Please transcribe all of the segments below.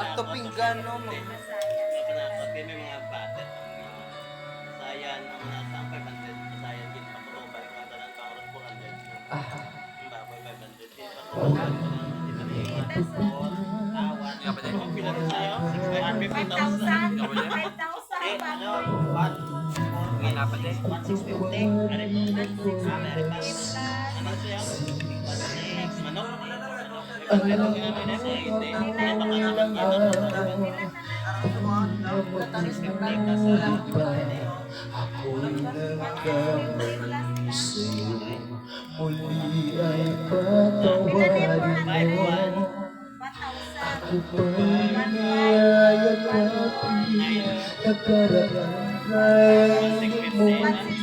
At to pinggan no mo. Pag may mga batet sayan ang nasa 500 sayan din pa ko ba yung tanan ka oras 400. Ba ko 500 din pa ko. Awan nga pa din mo pila sayo 650,000. 5,000 ba? Ngina pa din 1,650. Ano siya? Manok. Ako'y nagkamali sa'yo, muli ay patawarin mo. Ako pa'y niyayakapin, nakaraan ay muli.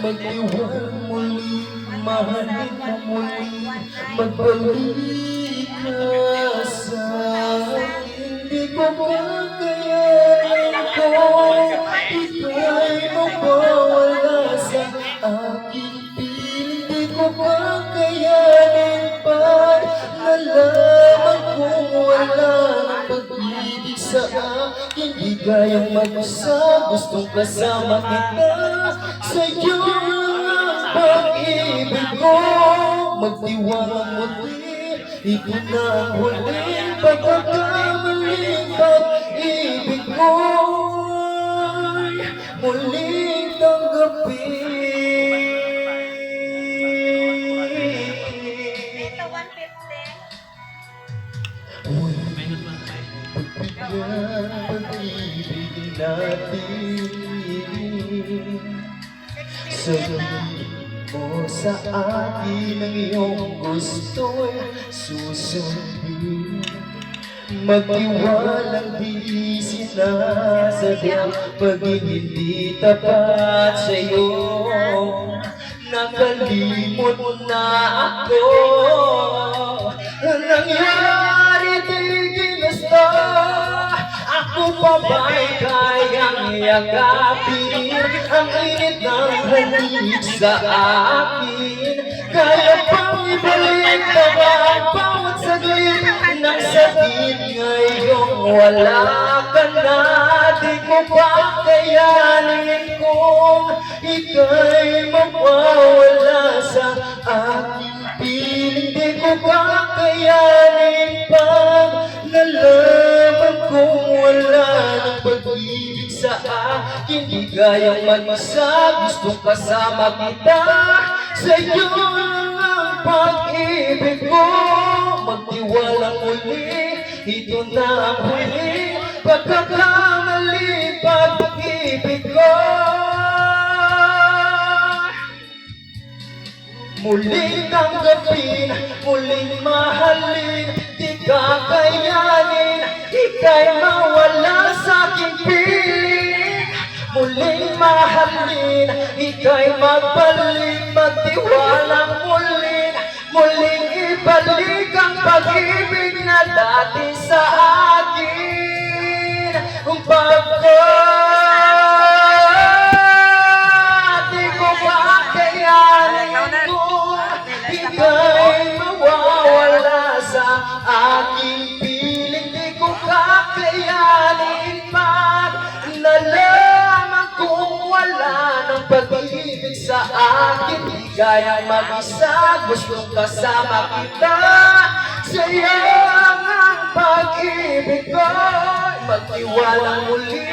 Mag-iwan muli, mahalin ka muli, magbalik ka sa akin. Hindi ko kakayanin ko, ika'y mawawala sa aking piling. Hindi ko kakayanin pa, nalaman kong wala ng pag-ibig sa akin. Di kayang mag-isa, gustong kasama kita. Sa'yo ang pag-ibig ko, magdiwang muli. Ito na ang huling pagkakamaling pag-ibig mo'y muling tanggapin. Dito 150. Pag-ibig natin, sabihin mo sa akin ang iyong gusto'y susundin. Magtiwalang di sinasadyang pagiging di tapat sa'yo. Nakalimot na ako, nangyari di ginusto. Ako pa ba'y kayang yakapin ang init ng halik sa akin? Kaya pang ibalik na ba ang bawat saglit ng sakit ngayong wala ka na? Di ko pa kayanin kung ika'y mawawala sa aking piling. Di ko pa kayanin pag nalaman kong wala ng pag-ibig sa akin. Di kayang mag-isa, gustong kasama kita. Sa'yo ang pag-ibig ko, magtiwalang muli. Ito na ang huli, pagkakamali pag-ibig ko. Muling tanggapin, muling mahalin, di kakayanin, ika'y mawala sa aking piling. Muling mahalin, ika'y magbalik, magtiwalang muling, muling ibalik ang pag-ibig na dati sa akin. Kung di ko kakayanin kung ika'y mawawala sa aking piling. Di ko kakayanin pag nalaman kung wala ng pag-ibig sa akin. Di kayang mag-isa, gustong kasama kita. Sa'yo ang pag-ibig ko, magtiwalang muli.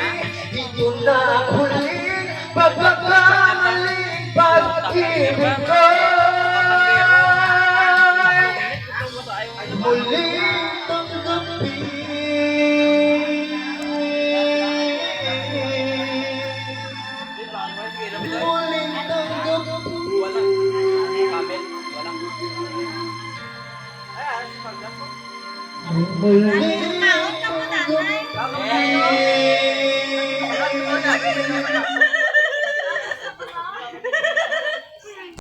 Ito na ang huling pagkakamaling pag-ibig ko. Muling tanggapin, muling tanggapin. Muling Taon ka mo, nanay. tanggapin.